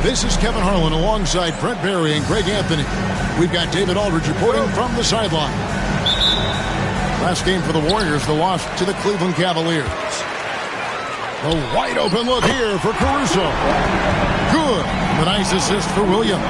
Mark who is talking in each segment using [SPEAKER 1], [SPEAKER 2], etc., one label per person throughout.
[SPEAKER 1] This is Kevin Harlan alongside Brent Barry and Greg Anthony. We've got David Aldridge reporting from the sideline. Last game for the Warriors, the loss to the Cleveland Cavaliers. The wide open look here for Caruso. Good. The nice assist for Williams.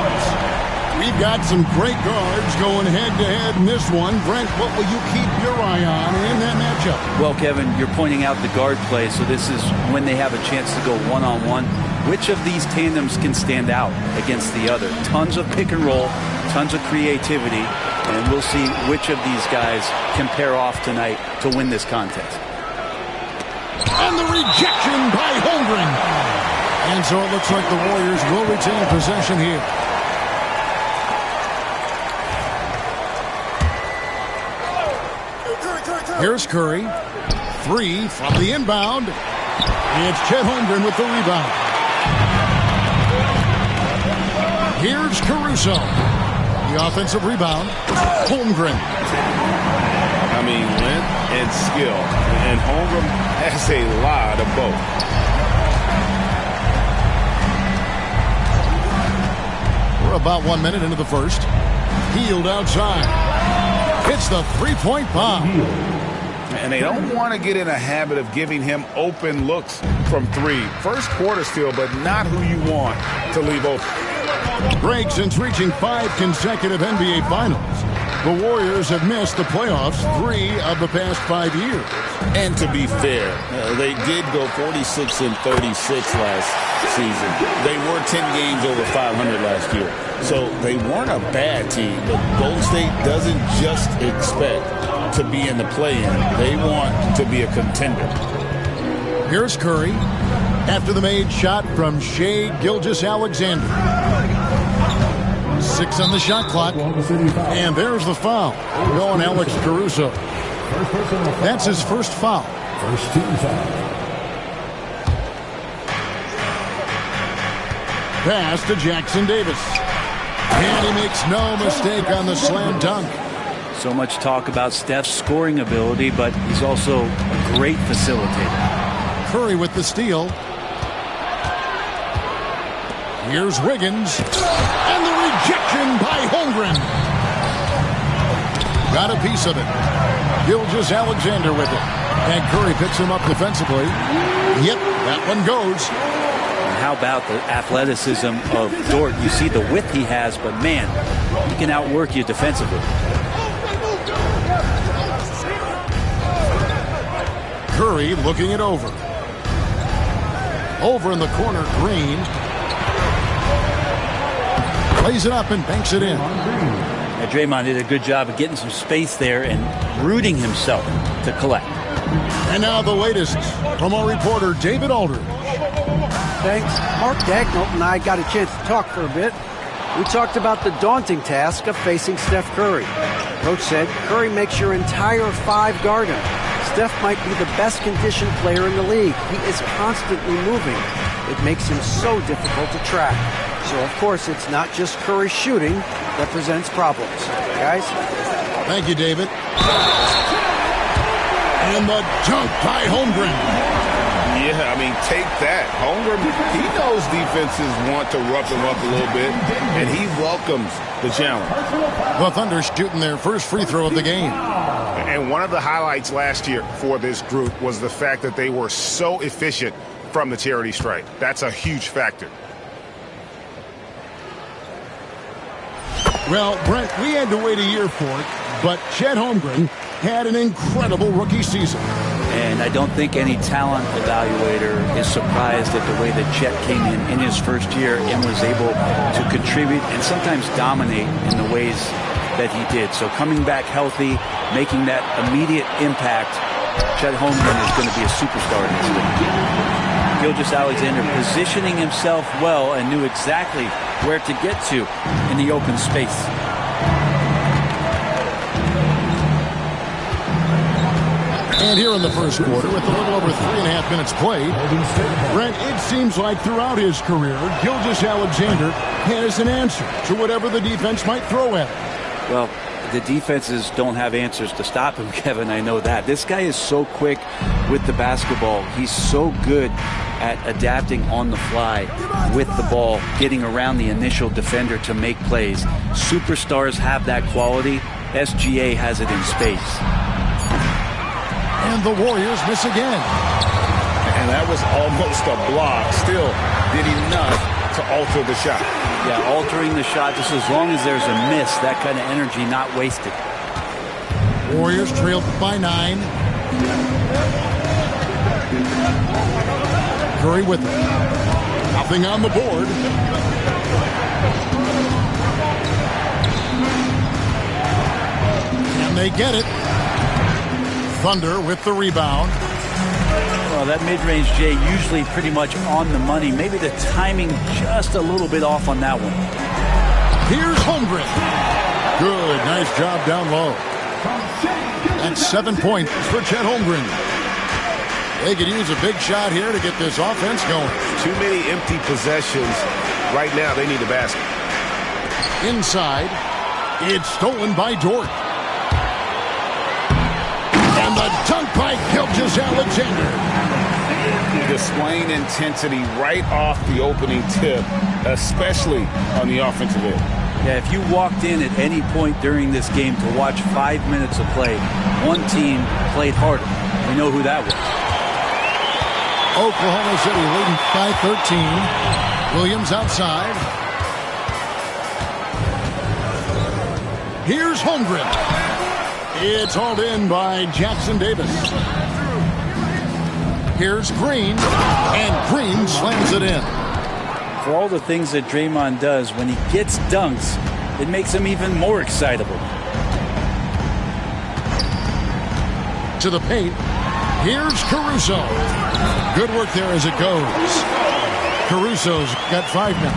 [SPEAKER 1] We've got some great guards going head-to-head in this one. Brent, what will you keep your eye on in that matchup?
[SPEAKER 2] Well, Kevin, you're pointing out the guard play, so this is when they have a chance to go one-on-one. Which of these tandems can stand out against the other? Tons of pick and roll, tons of creativity, and we'll see which of these guys can pair off tonight to win this contest.
[SPEAKER 1] And the rejection by Holmgren. And so it looks like the Warriors will retain possession here. Here's Curry. 3 from the inbound. It's Chet Holmgren with the rebound. Here's Caruso. The offensive rebound. Holmgren.
[SPEAKER 3] I mean, length and skill. And Holmgren has a lot of both.
[SPEAKER 1] We're about 1 minute into the first. Healed outside. Hits the three-point bomb.
[SPEAKER 3] And they don't want to get in a habit of giving him open looks from 3. First quarter still, but not who you want to leave open.
[SPEAKER 1] Greg, since reaching 5 consecutive NBA Finals, the Warriors have missed the playoffs 3 of the past 5 years.
[SPEAKER 3] And to be fair, they did go 46-36 last season. They were 10 games over 500 last year. So they weren't a bad team, but Golden State doesn't just expect to be in the play-in. They want to be a contender.
[SPEAKER 1] Here's Curry after the made shot from Shai Gilgeous-Alexander. 6 on the shot clock. And there's the foul. Going Alex Caruso. That's his first foul.
[SPEAKER 4] First team foul.
[SPEAKER 1] Pass to Jackson Davis. And he makes no mistake on the slam dunk.
[SPEAKER 2] So much talk about Steph's scoring ability, but he's also a great facilitator.
[SPEAKER 1] Curry with the steal. Here's Wiggins. And the rejection by Holmgren. Got a piece of it. Gilgeous-Alexander with it. And Curry picks him up defensively. Yep, that one goes.
[SPEAKER 2] And how about the athleticism of Dort? You see the width he has, but man, he can outwork you defensively.
[SPEAKER 1] Curry looking it over. Over in the corner, Green. Plays it up and banks it in.
[SPEAKER 2] Yeah, Draymond did a good job of getting some space there and rooting himself to collect.
[SPEAKER 1] And now the latest from our reporter, David Aldridge.
[SPEAKER 5] Thanks. Mark Dagnall and I got a chance to talk for a bit. We talked about the daunting task of facing Steph Curry. Coach said, Curry makes your entire 5 guard him. Steph might be the best conditioned player in the league. He is constantly moving. It makes him so difficult to track. So, of course, it's not just Curry shooting that presents problems. Guys?
[SPEAKER 1] Thank you, David. And the dunk by Holmgren.
[SPEAKER 3] Yeah, I mean, take that. Holmgren, he knows defenses want to rough him up a little bit, and he welcomes the challenge.
[SPEAKER 1] The Thunder shooting their first free throw of the game.
[SPEAKER 6] And one of the highlights last year for this group was the fact that they were so efficient from the charity stripe. That's a huge factor.
[SPEAKER 1] Well, Brent, we had to wait a year for it, but Chet Holmgren had an incredible rookie season.
[SPEAKER 2] And I don't think any talent evaluator is surprised at the way that Chet came in his first year and was able to contribute and sometimes dominate in the ways that he did. So coming back healthy, making that immediate impact, Chet Holmgren is going to be a superstar in this league. Gilgeous-Alexander positioning himself well and knew exactly where to get to in the open space.
[SPEAKER 1] And here in the first quarter, with a little over 3.5 minutes played, Brent, it seems like throughout his career, Gilgeous-Alexander has an answer to whatever the defense might throw at him.
[SPEAKER 2] Well, The defenses don't have answers to stop him, Kevin. I know that. This guy is so quick with the basketball. He's so good at adapting on the fly with the ball, getting around the initial defender to make plays. Superstars have that quality. SGA has it in space.
[SPEAKER 1] And the Warriors miss again.
[SPEAKER 3] And that was almost a block. Still did enough to alter the shot.
[SPEAKER 2] Yeah, altering the shot, just as long as there's a miss, that kind of energy not wasted.
[SPEAKER 1] Warriors trailed by 9. Curry with it. Nothing on the board. And they get it. Thunder with the rebound.
[SPEAKER 2] Well, that mid-range, Jay, usually pretty much on the money. Maybe the timing just a little bit off on that one.
[SPEAKER 1] Here's Holmgren. Good, nice job down low. That's 7 points for Chet Holmgren. They could use a big shot here to get this offense going.
[SPEAKER 6] Too many empty possessions. Right now, they need a basket.
[SPEAKER 1] Inside, it's stolen by Dort. And the dunk by Gilgeous-Alexander.
[SPEAKER 3] Displaying intensity right off the opening tip, especially on the offensive end.
[SPEAKER 2] Yeah, if you walked in at any point during this game to watch 5 minutes of play, one team played harder. We know who that was.
[SPEAKER 1] Oklahoma City leading by 13. Williams outside. Here's Holmgren. It's hauled in by Jackson Davis. Here's Green, and Green slams it in.
[SPEAKER 2] For all the things that Draymond does, when he gets dunks, it makes him even more excitable.
[SPEAKER 1] To the paint. Here's Caruso. Good work there as it goes. Caruso's got 5 now.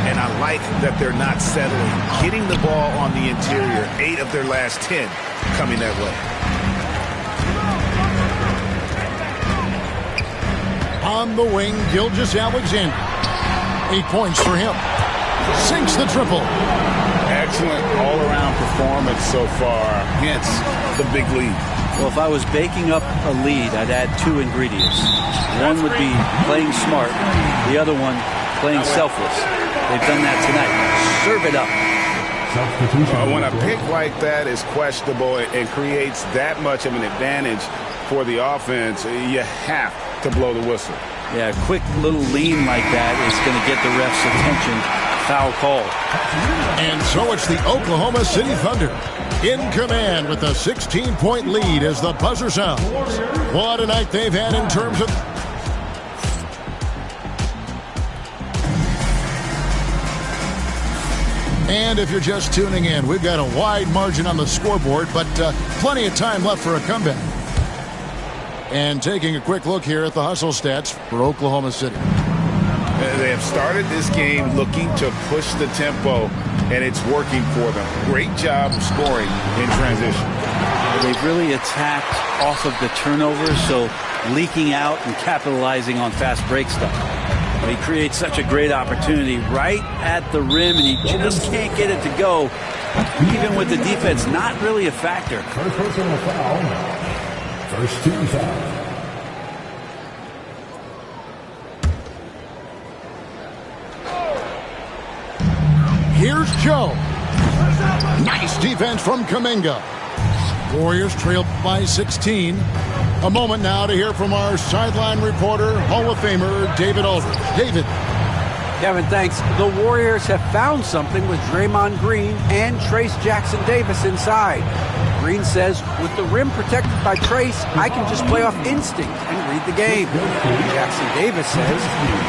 [SPEAKER 6] And I like that they're not settling. Getting the ball on the interior, 8 of their last 10 coming that way.
[SPEAKER 1] On the wing, Gilgeous-Alexander. 8 points for him. Sinks the triple.
[SPEAKER 3] Excellent all-around performance so far. Hence the big lead.
[SPEAKER 2] Well, if I was baking up a lead, I'd add 2 ingredients. One would be playing smart. The other one, playing selfless. They've done that tonight. Serve it up.
[SPEAKER 6] When a pick like that is questionable and creates that much of an advantage for the offense, you have to blow the whistle.
[SPEAKER 2] Yeah, a quick little lean like that is going to get the ref's attention. Foul call.
[SPEAKER 1] And so it's the Oklahoma City Thunder in command with a 16-point lead as the buzzer sounds. What a night they've had in terms of... And if you're just tuning in, we've got a wide margin on the scoreboard, but plenty of time left for a comeback. And taking a quick look here at the hustle stats for Oklahoma City.
[SPEAKER 6] They have started this game looking to push the tempo, and it's working for them. Great job of scoring in transition.
[SPEAKER 2] They've really attacked off of the turnovers, so leaking out and capitalizing on fast break stuff. He creates such a great opportunity right at the rim, and he just can't get it to go. Even with the defense, not really a factor.
[SPEAKER 4] First personal foul. First team foul.
[SPEAKER 1] Here's Joe. Nice defense from Kuminga. Warriors trailed by 16. A moment now to hear from our sideline reporter, Hall of Famer David Aldridge. David.
[SPEAKER 5] Kevin, thanks. The Warriors have found something with Draymond Green and Trace Jackson Davis inside. Green says, with the rim protected by Trace, I can just play off instinct and read the game. Jackson Davis says,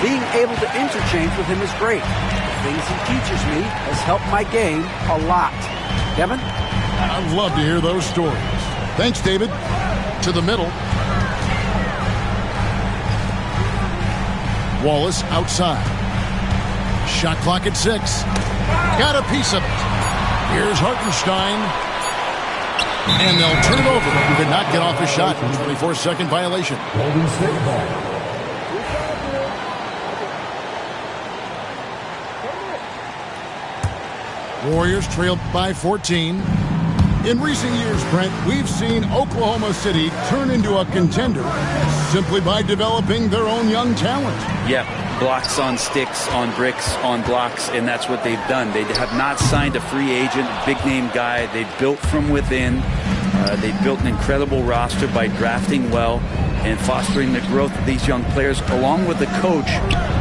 [SPEAKER 5] being able to interchange with him is great. The things he teaches me has helped my game a lot. Kevin?
[SPEAKER 1] I'd love to hear those stories. Thanks, David. To the middle. Wallace outside. Shot clock at 6. Got a piece of it. Here's Hartenstein. And they'll turn it over. He did not get off his shot. 24-second violation.
[SPEAKER 4] Golden State ball.
[SPEAKER 1] Warriors trailed by 14. In recent years, Brent, we've seen Oklahoma City turn into a contender simply by developing their own young talent.
[SPEAKER 2] Yep, blocks on sticks, on bricks, on blocks, and that's what they've done. They have not signed a free agent, big-name guy. They built from within. They built an incredible roster by drafting well and fostering the growth of these young players, along with a coach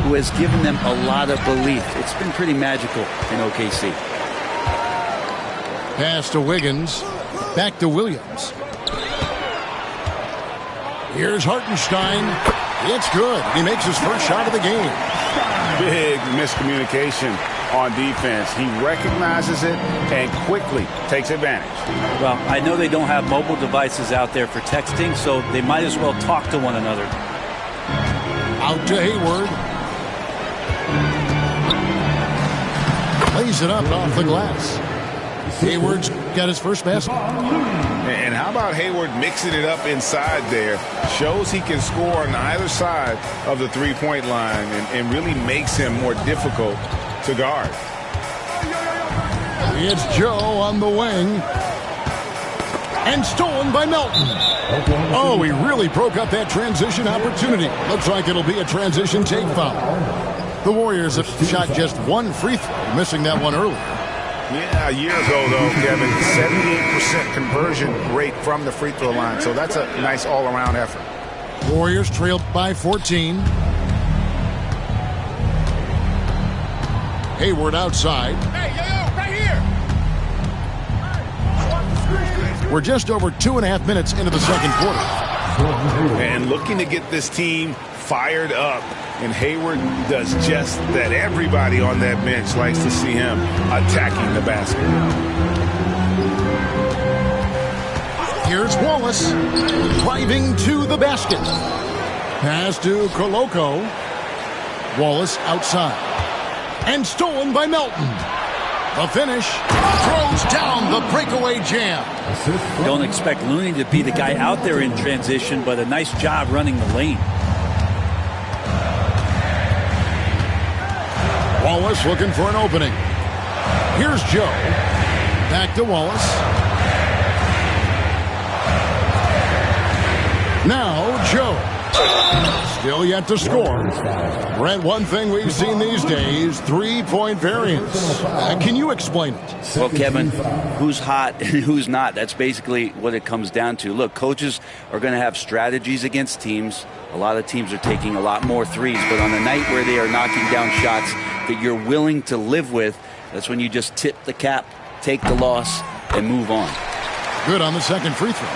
[SPEAKER 2] who has given them a lot of belief. It's been pretty magical in OKC.
[SPEAKER 1] Pass to Wiggins. Back to Williams. Here's Hartenstein. It's good. He makes his first shot of the game.
[SPEAKER 6] Big miscommunication on defense. He recognizes it and quickly takes advantage.
[SPEAKER 2] Well, I know they don't have mobile devices out there for texting, so they might as well talk to one another.
[SPEAKER 1] Out to Hayward. Lays it up off the glass. Hayward's got his first basket.
[SPEAKER 6] And how about Hayward mixing it up inside there? Shows he can score on either side of the three-point line and really makes him more difficult to guard.
[SPEAKER 1] It's Joe on the wing. And stolen by Melton. Oh, he really broke up that transition opportunity. Looks like it'll be a transition take foul. The Warriors have shot just one free throw, missing that one earlier.
[SPEAKER 6] Yeah, a year ago, though, Kevin, 78% conversion rate from the free throw line. So that's a nice all-around effort.
[SPEAKER 1] Warriors trailed by 14. Hayward outside.
[SPEAKER 6] Hey, right here.
[SPEAKER 1] We're just over 2.5 minutes into the second quarter.
[SPEAKER 6] And looking to get this team fired up. And Hayward does just that. Everybody on that bench likes to see him attacking the basket.
[SPEAKER 1] Here's Wallace driving to the basket. Pass to Koloko. Wallace outside. And stolen by Melton. The finish. Throws down the breakaway jam.
[SPEAKER 2] You don't expect Looney to be the guy out there in transition, but a nice job running the lane.
[SPEAKER 1] Wallace looking for an opening. Here's Joe. Back to Wallace. Now Joe. Still yet to score. Brent, one thing we've seen these days, three-point variance. Can you explain it?
[SPEAKER 2] Well, Kevin, who's hot and who's not? That's basically what it comes down to. Look, coaches are going to have strategies against teams. A lot of teams are taking a lot more threes, but on a night where they are knocking down shots that you're willing to live with, that's when you just tip the cap, take the loss, and move on.
[SPEAKER 1] Good on the second free throw.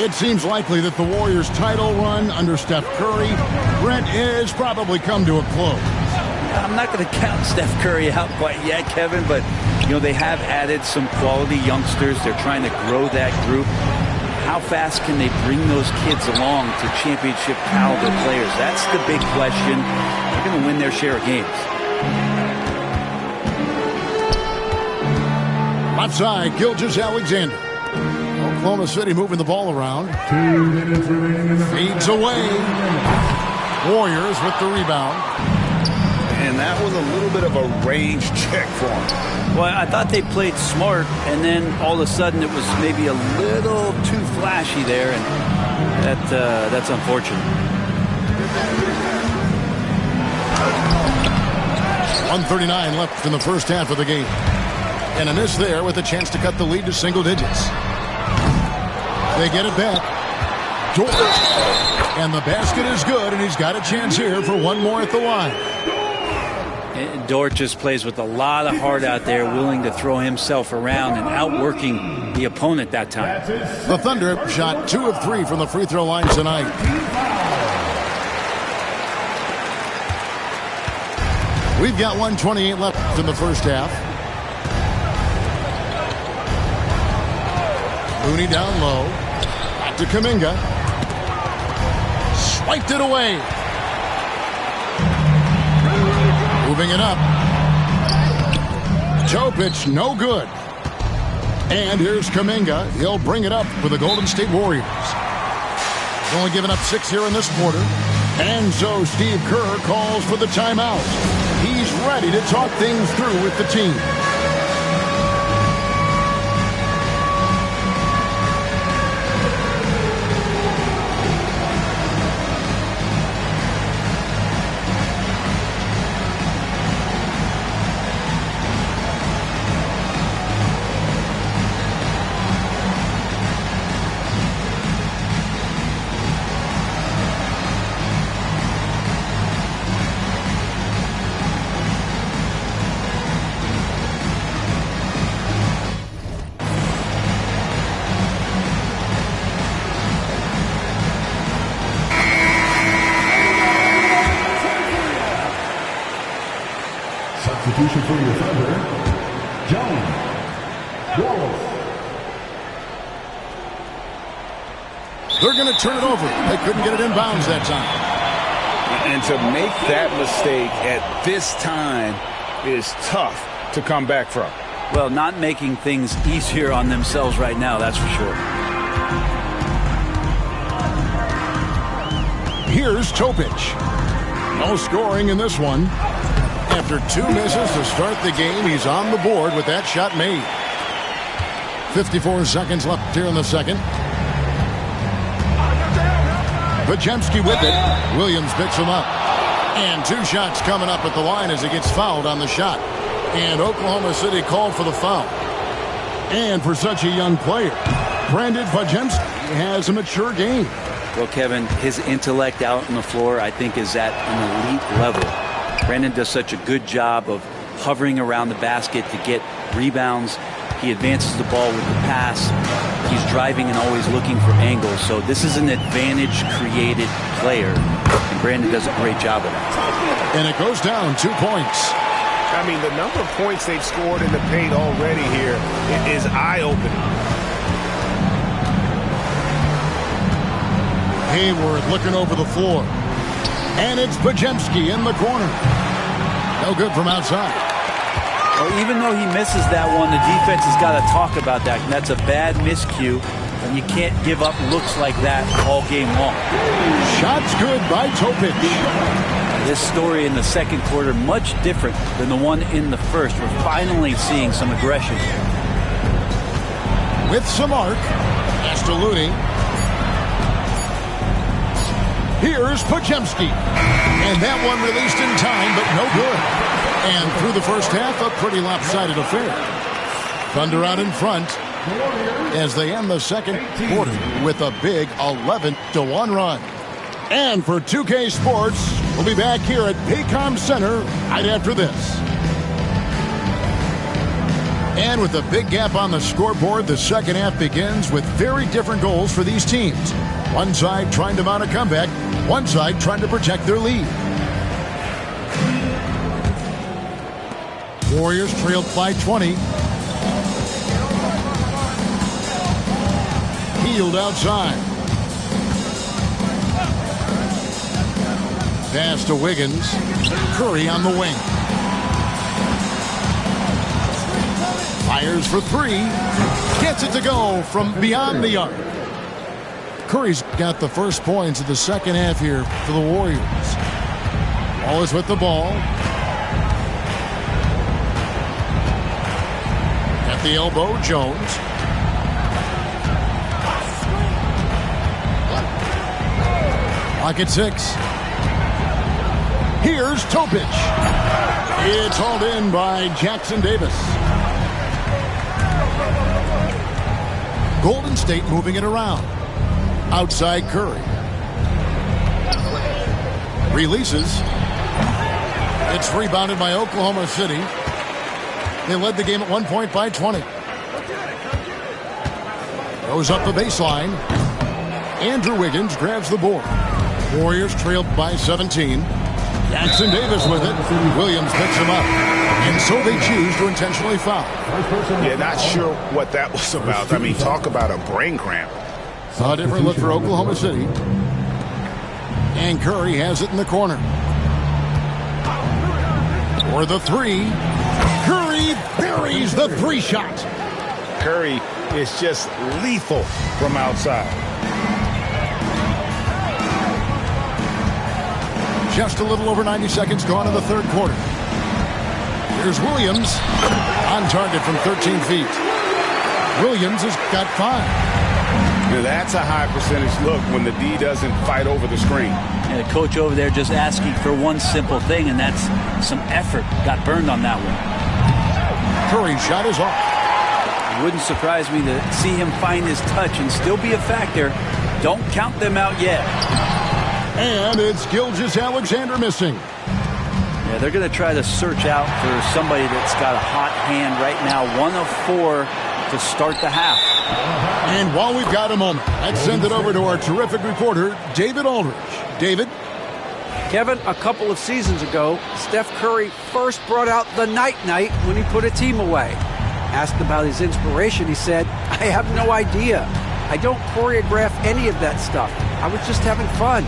[SPEAKER 1] It seems likely that the Warriors' title run under Steph Curry, Brent, has probably come to a close.
[SPEAKER 2] I'm not going to count Steph Curry out quite yet, Kevin, but they have added some quality youngsters. They're trying to grow that group. How fast can they bring those kids along to championship caliber players? That's the big question. They're going to win their share of games.
[SPEAKER 1] Left side, Gilgeous-Alexander. Oklahoma City moving the ball around.
[SPEAKER 4] 2 minutes remaining in the
[SPEAKER 1] Feeds away. Warriors with the rebound.
[SPEAKER 6] And that was a little bit of a range check for him.
[SPEAKER 2] Well, I thought they played smart, and then all of a sudden it was maybe a little too flashy there, and that's unfortunate.
[SPEAKER 1] 1:39 left in the first half of the game. And a miss there with a chance to cut the lead to single digits. They get it back. Dort. And the basket is good, and he's got a chance here for one more at the line.
[SPEAKER 2] Dort just plays with a lot of heart out there, willing to throw himself around and outworking the opponent that time.
[SPEAKER 1] The Thunder shot 2 of 3 from the free throw line tonight. We've got 1:28 left in the first half. Looney down low. Back to Kuminga. Swiped it away. Moving it up. Jokic, no good. And here's Kuminga. He'll bring it up for the Golden State Warriors. He's only given up 6 here in this quarter. And so Steve Kerr calls for the timeout. He's ready to talk things through with the team.
[SPEAKER 4] Substitution for the offender, Jones. Wallace.
[SPEAKER 1] They're going to turn it over. They couldn't get it in bounds that time.
[SPEAKER 6] And to make that mistake at this time is tough to come back from.
[SPEAKER 2] Well, not making things easier on themselves right now, that's for sure.
[SPEAKER 1] Here's Topic. No scoring in this one. After 2 misses to start the game, he's on the board with that shot made. 54 seconds left here in the second. Pajemski with it. Williams picks him up. And 2 shots coming up at the line as he gets fouled on the shot. And Oklahoma City called for the foul. And for such a young player, Brandon Pajemski has a mature game.
[SPEAKER 2] Well, Kevin, his intellect out on the floor, I think, is at an elite level. Brandon does such a good job of hovering around the basket to get rebounds. He advances the ball with the pass. He's driving and always looking for angles. So this is an advantage-created player, and Brandon does a great job of that.
[SPEAKER 1] And it goes down 2 points.
[SPEAKER 6] I mean, the number of points they've scored in the paint already here is eye-opening.
[SPEAKER 1] Hayward looking over the floor. And it's Pajemski in the corner. No good from outside.
[SPEAKER 2] Well, even though he misses that one, the defense has got to talk about that. And that's a bad miscue, and you can't give up looks like that all game long.
[SPEAKER 1] Shots good by Topic.
[SPEAKER 2] This story in the second quarter, much different than the one in the first. We're finally seeing some aggression.
[SPEAKER 1] With some arc. Castelluni. Here's Pajemski. And that one released in time, but no good. And through the first half, a pretty lopsided affair. Thunder out in front as they end the second quarter with a big 11-1 run. And for 2K Sports, we'll be back here at Paycom Center right after this. And with a big gap on the scoreboard, the second half begins with very different goals for these teams. One side trying to mount a comeback, one side trying to protect their lead. Warriors trailed by 20. Healed outside. Pass to Wiggins. Curry on the wing. Fires for 3. Gets it to go from beyond the arc. Curry's got the first points of the second half here for the Warriors. Wallace with the ball. At the elbow, Jones. Clock at 6. Here's Topic. It's hauled in by Jackson Davis. Golden State moving it around. Outside Curry. Releases. It's rebounded by Oklahoma City. They led the game at 1 point by 20. Goes up the baseline. Andrew Wiggins grabs the board. Warriors trailed by 17. Jackson Davis with it. Williams picks him up. And so they choose to intentionally foul.
[SPEAKER 6] Yeah, not sure what that was about. I mean, talk about a brain cramp.
[SPEAKER 1] A different look for Oklahoma City. And Curry has it in the corner. For the 3. Curry buries the 3 shot.
[SPEAKER 6] Curry is just lethal from outside.
[SPEAKER 1] Just a little over 90 seconds gone in the third quarter. Here's Williams on target from 13 feet. Williams has got 5.
[SPEAKER 6] Now that's a high percentage look when the D doesn't fight over the screen.
[SPEAKER 2] And the coach over there just asking for one simple thing, and that's some effort. Got burned on that one.
[SPEAKER 1] Curry's shot is off.
[SPEAKER 2] It wouldn't surprise me to see him find his touch and still be a factor. Don't count them out yet.
[SPEAKER 1] And it's Gilgeous-Alexander missing.
[SPEAKER 2] Yeah, they're going to try to search out for somebody that's got a hot hand right now. 1 of 4 to start the half.
[SPEAKER 1] And while we've got a moment, let's send it over to our terrific reporter, David Aldridge. David?
[SPEAKER 5] Kevin, a couple of seasons ago, Steph Curry first brought out the night-night when he put a team away. Asked about his inspiration, he said, "I have no idea. I don't choreograph any of that stuff. I was just having fun."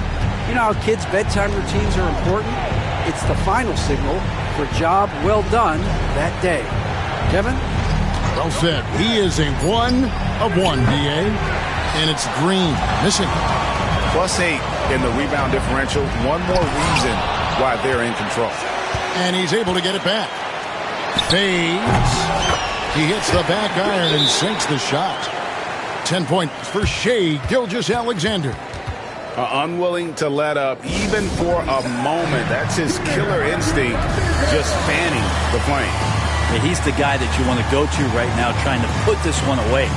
[SPEAKER 5] You know how kids' bedtime routines are important? It's the final signal for a job well done that day. Kevin?
[SPEAKER 1] Well said. He is a 1 of 1, B.A. And it's Green missing.
[SPEAKER 6] +8 in the rebound differential. One more reason why they're in control.
[SPEAKER 1] And he's able to get it back. Fades. He hits the back iron and sinks the shot. 10 points for Shai Gilgeous-Alexander.
[SPEAKER 6] Unwilling to let up even for a moment. That's his killer instinct, just fanning the flame.
[SPEAKER 2] Yeah, he's the guy that you want to go to right now trying to put this one away.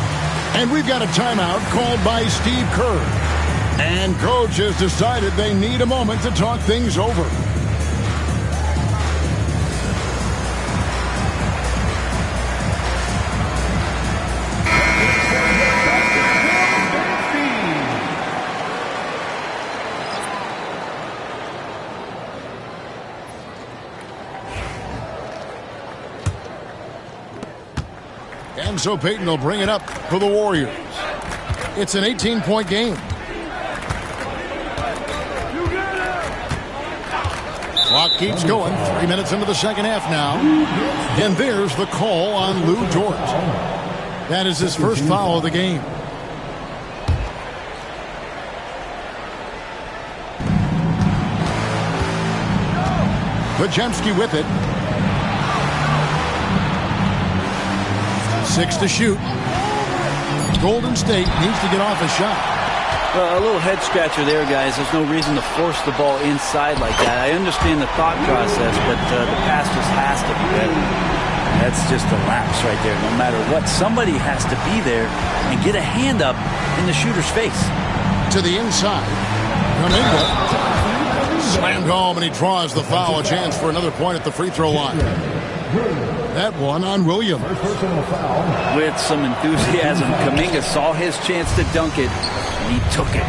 [SPEAKER 1] And we've got a timeout called by Steve Kerr. And coach has decided they need a moment to talk things over. And so Payton will bring it up for the Warriors. It's an 18-point game. Clock keeps going. 3 minutes into the second half now. And there's the call on Lou Dort. That is his first foul of the game. Podziemski with it. 6 to shoot. Golden State needs to get off a shot.
[SPEAKER 2] Well, a little head scratcher there, guys. There's no reason to force the ball inside like that. I understand the thought process, but the pass just has to be better. That's just a lapse right there. No matter what, somebody has to be there and get a hand up in the shooter's face.
[SPEAKER 1] To the inside. Kuminga slammed home, and he draws the foul. A chance for another point at the free throw line. That one on Williams.
[SPEAKER 2] With some enthusiasm, Kuminga saw his chance to dunk it, and he took it.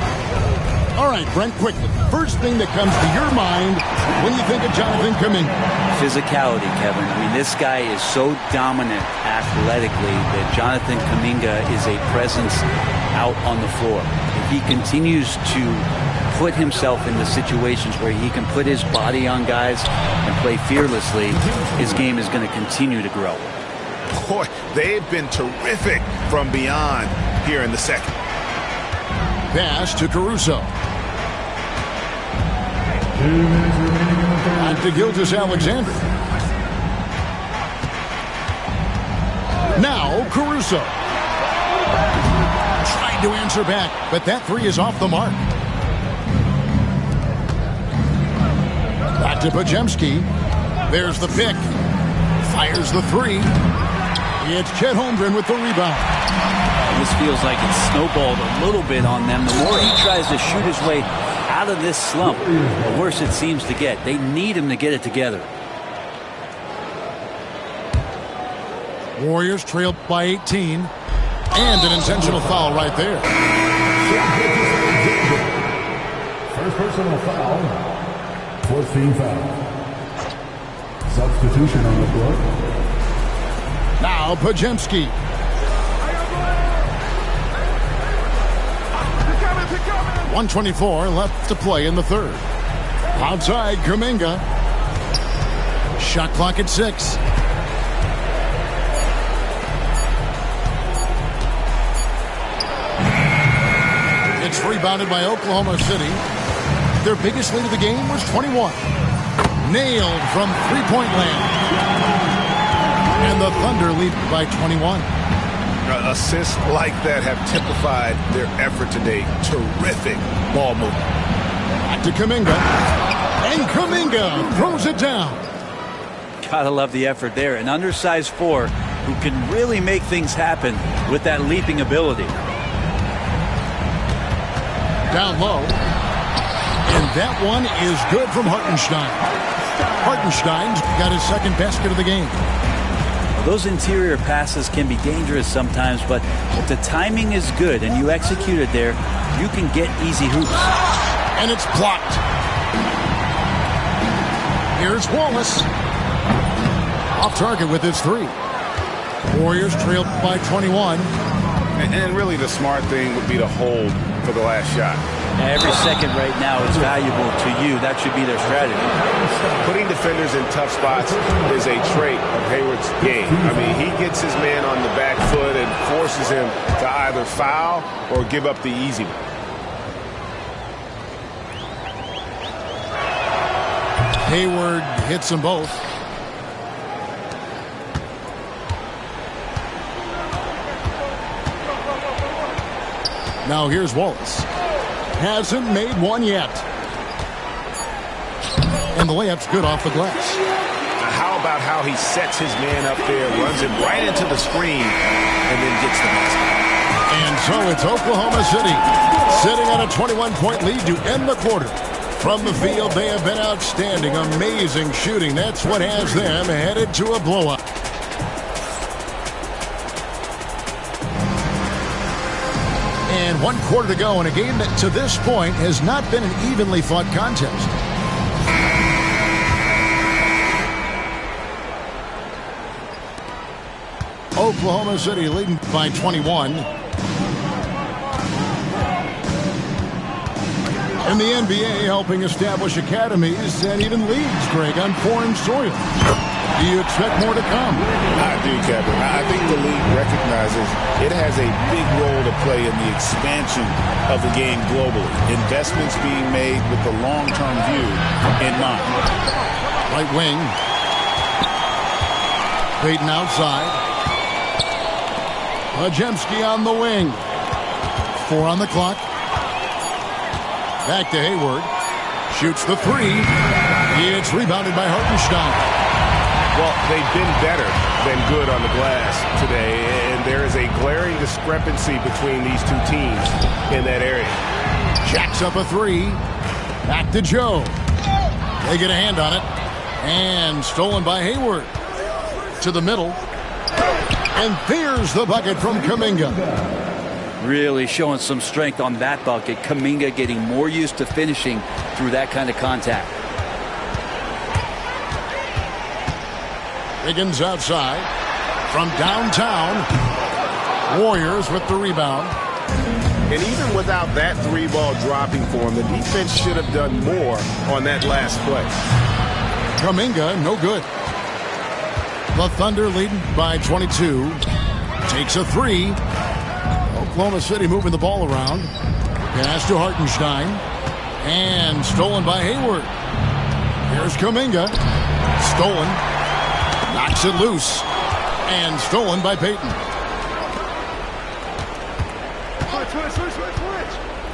[SPEAKER 1] All right, Brent, quickly. First thing that comes to your mind when you think of Jonathan Kuminga.
[SPEAKER 2] Physicality, Kevin. I mean, this guy is so dominant athletically that Jonathan Kuminga is a presence out on the floor. If he continues to put himself into situations where he can put his body on guys and play fearlessly, his game is going to continue to grow.
[SPEAKER 6] Boy, they've been terrific from beyond here in the second.
[SPEAKER 1] Pass to Caruso. And to Gilgeous-Alexander. Now Caruso. Tried to answer back, but that three is off the mark. Back to Podziemski. There's the pick. Fires the three. It's Chet Holmgren with the rebound.
[SPEAKER 2] This feels like it's snowballed a little bit on them. The more he tries to shoot his way out of this slump, the worse it seems to get. They need him to get it together.
[SPEAKER 1] Warriors trailed by 18. And an intentional foul right there.
[SPEAKER 4] First personal foul. 14 foul. Substitution on the floor.
[SPEAKER 1] Now Podziemski. 1:24 left to play in the third. Outside Kuminga. Shot clock at 6. It's rebounded by Oklahoma City. Their biggest lead of the game was 21. Nailed from three-point land. And the Thunder lead by 21.
[SPEAKER 6] Assists like that have typified their effort today. Terrific ball movement.
[SPEAKER 1] Back to Kuminga. And Kuminga throws it down.
[SPEAKER 2] Gotta love the effort there. An undersized four who can really make things happen with that leaping ability.
[SPEAKER 1] Down low. And that one is good from Hartenstein. Hartenstein's got his second basket of the game.
[SPEAKER 2] Those interior passes can be dangerous sometimes, but if the timing is good and you execute it there, you can get easy hoops.
[SPEAKER 1] And it's blocked. Here's Wallace. Off target with his three. Warriors trailed by 21.
[SPEAKER 6] And really the smart thing would be to hold for the last shot.
[SPEAKER 2] Every second right now is valuable to you. That should be their strategy.
[SPEAKER 6] Putting defenders in tough spots is a trait of Hayward's game. I mean, he gets his man on the back foot and forces him to either foul or give up the easy one.
[SPEAKER 1] Hayward hits them both. Now here's Wallace. Hasn't made one yet. And the layup's good off the glass.
[SPEAKER 6] How about how he sets his man up there, runs him right into the screen, and then gets the basket.
[SPEAKER 1] And so it's Oklahoma City sitting on a 21-point lead to end the quarter. From the field, they have been outstanding. Amazing shooting. That's what has them headed to a blowout. And 1 quarter to go in a game that to this point has not been an evenly fought contest. Oklahoma City leading by 21. In the NBA, helping establish academies and even leagues, Greg, on foreign soil. Do you expect more to come?
[SPEAKER 6] I do, Kevin. I think the league recognizes it has a big role to play in the expansion of the game globally. Investments being made with the long-term view in mind.
[SPEAKER 1] Right wing. Payton outside. Pajemski on the wing. 4 on the clock. Back to Hayward. Shoots the three. It's rebounded by Hartenstein.
[SPEAKER 6] Well, they've been better than good on the glass today, and there is a glaring discrepancy between these two teams in that area.
[SPEAKER 1] Jacks up a three. Back to Joe. They get a hand on it. And stolen by Hayward. To the middle. And there's the bucket from Kuminga.
[SPEAKER 2] Really showing some strength on that bucket. Kuminga getting more used to finishing through that kind of contact.
[SPEAKER 1] Higgins outside. From downtown. Warriors with the rebound.
[SPEAKER 6] And even without that three ball dropping for him, the defense should have done more on that last play.
[SPEAKER 1] Kuminga, no good. The Thunder leading by 22. Takes a three. Oklahoma City moving the ball around. Pass to Hartenstein. And stolen by Hayward. Here's Kuminga. Stolen. Knocks it loose. And stolen by Payton.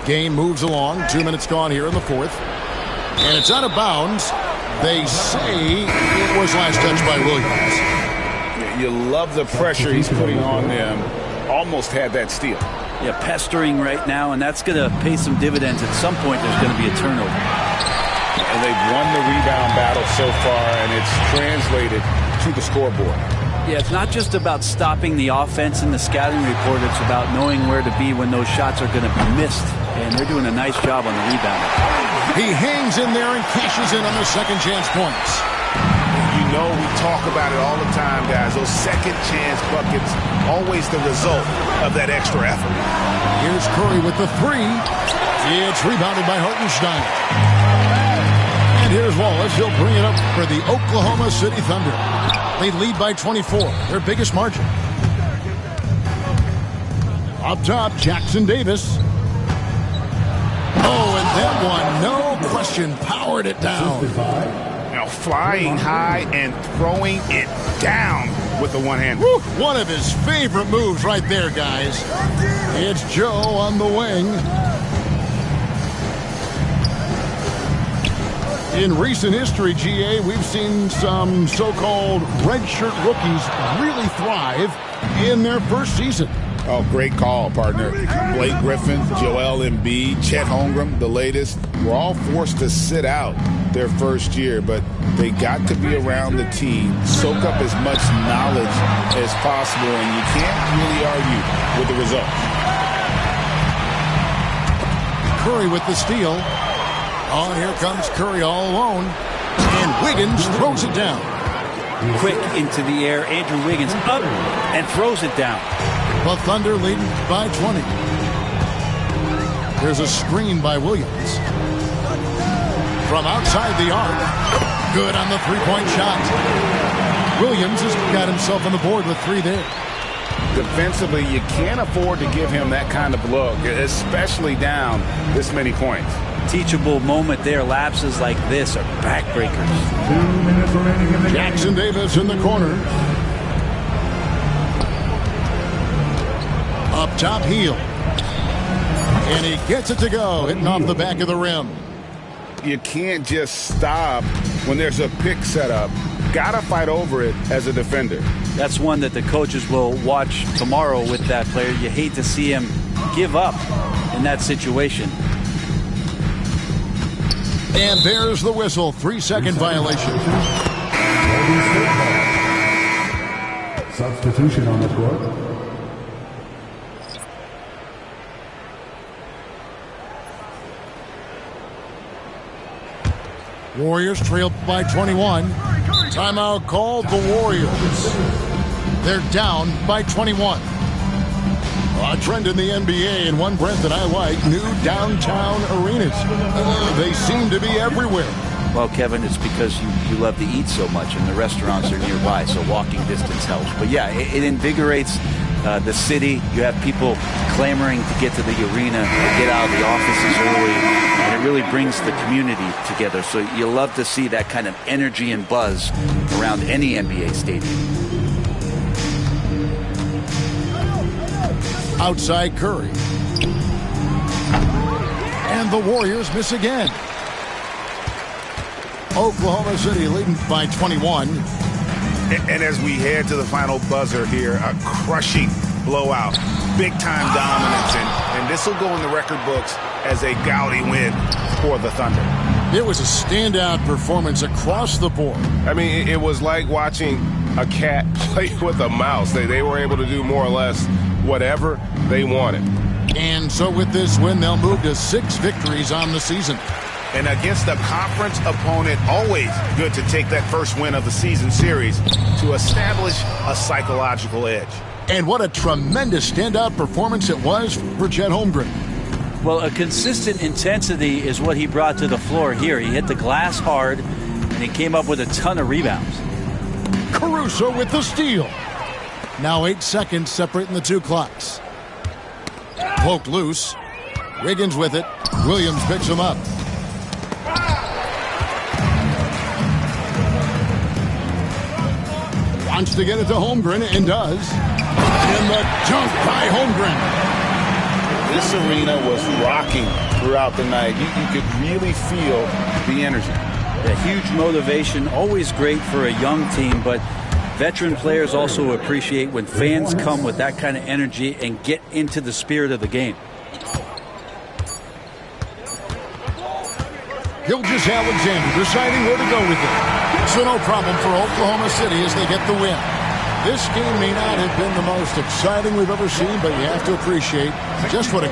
[SPEAKER 1] Game moves along. 2 minutes gone here in the fourth. And it's out of bounds. They say it was last touched by Williams.
[SPEAKER 6] You love the pressure he's putting on them. Almost had that steal.
[SPEAKER 2] Yeah, pestering right now, and that's going to pay some dividends. At some point, there's going to be a turnover.
[SPEAKER 6] And they've won the rebound battle so far, and it's translated to the scoreboard.
[SPEAKER 2] Yeah, it's not just about stopping the offense in the scouting report. It's about knowing where to be when those shots are going to be missed. And they're doing a nice job on the rebound.
[SPEAKER 1] He hangs in there and cashes in on the second chance points.
[SPEAKER 6] You know, we talk about it all the time, guys. Those second chance buckets, always the result of that extra effort.
[SPEAKER 1] Here's Curry with the three. It's rebounded by Hartenstein. And here's Wallace. He'll bring it up for the Oklahoma City Thunder. They lead by 24, their biggest margin. Up top, Jackson Davis. Oh, and that one, no question, powered it down.
[SPEAKER 6] Now flying high and throwing it down with the one hand.
[SPEAKER 1] Woo, one of his favorite moves right there, guys. It's Joe on the wing. In recent history, GA, we've seen some so-called redshirt rookies really thrive in their first season.
[SPEAKER 6] Oh, great call, partner. Blake Griffin, Joel Embiid, Chet Holmgren, the latest, were all forced to sit out their first year, but they got to be around the team, soak up as much knowledge as possible, and you can't really argue with the results.
[SPEAKER 1] Curry with the steal. Oh, here comes Curry all alone. And Wiggins throws it down.
[SPEAKER 2] Quick into the air. Andrew Wiggins up and throws it down.
[SPEAKER 1] The Thunder leading by 20. There's a screen by Williams. From outside the arc. Good on the three-point shot. Williams has got himself on the board with 3 there.
[SPEAKER 6] Defensively, you can't afford to give him that kind of look, especially down this many points.
[SPEAKER 2] Teachable moment there. Lapses like this are backbreakers.
[SPEAKER 4] 2 minutes remaining in the
[SPEAKER 1] Jackson Davis in the corner. Up top, heel. And he gets it to go, hitting off the back of the rim.
[SPEAKER 6] You can't just stop when there's a pick set up. Gotta fight over it as a defender.
[SPEAKER 2] That's one that the coaches will watch tomorrow with that player. You hate to see him give up in that situation.
[SPEAKER 1] And there's the whistle. 3-second violation.
[SPEAKER 4] Substitution on the court.
[SPEAKER 1] Warriors trail by 21. Timeout called the Warriors. They're down by 21. A trend in the NBA, and one, Brent, that I like, new downtown arenas. They seem to be everywhere.
[SPEAKER 2] Well, Kevin, it's because you love to eat so much and the restaurants are nearby, so walking distance helps. But yeah, it invigorates the city. You have people clamoring to get to the arena, to get out of the offices early, and it really brings the community together. So you love to see that kind of energy and buzz around any NBA stadium.
[SPEAKER 1] Outside Curry. And the Warriors miss again. Oklahoma City leading by 21.
[SPEAKER 6] And as we head to the final buzzer here, a crushing blowout, big-time dominance, and this will go in the record books as a gaudy win for the Thunder.
[SPEAKER 1] It was a standout performance across the board.
[SPEAKER 7] I mean, it was like watching a cat play with a mouse. They were able to do more or less whatever they wanted.
[SPEAKER 1] And so with this win, they'll move to 6 victories on the season.
[SPEAKER 6] And against a conference opponent, always good to take that first win of the season series to establish a psychological edge.
[SPEAKER 1] And what a tremendous standout performance it was for Chet Holmgren.
[SPEAKER 2] Well, a consistent intensity is what he brought to the floor here. He hit the glass hard, and he came up with a ton of rebounds.
[SPEAKER 1] Caruso with the steal. Now 8 seconds separating the 2 clocks. Poked loose. Wiggins with it. Williams picks him up. Wants to get it to Holmgren and does. And the dunk by Holmgren.
[SPEAKER 6] This arena was rocking throughout the night. You could really feel the energy.
[SPEAKER 2] A huge motivation, always great for a young team, but veteran players also appreciate when fans come with that kind of energy and get into the spirit of the game.
[SPEAKER 1] Gilgeous-Alexander deciding where to go with it. So no problem for Oklahoma City as they get the win. This game may not have been the most exciting we've ever seen, but you have to appreciate just what a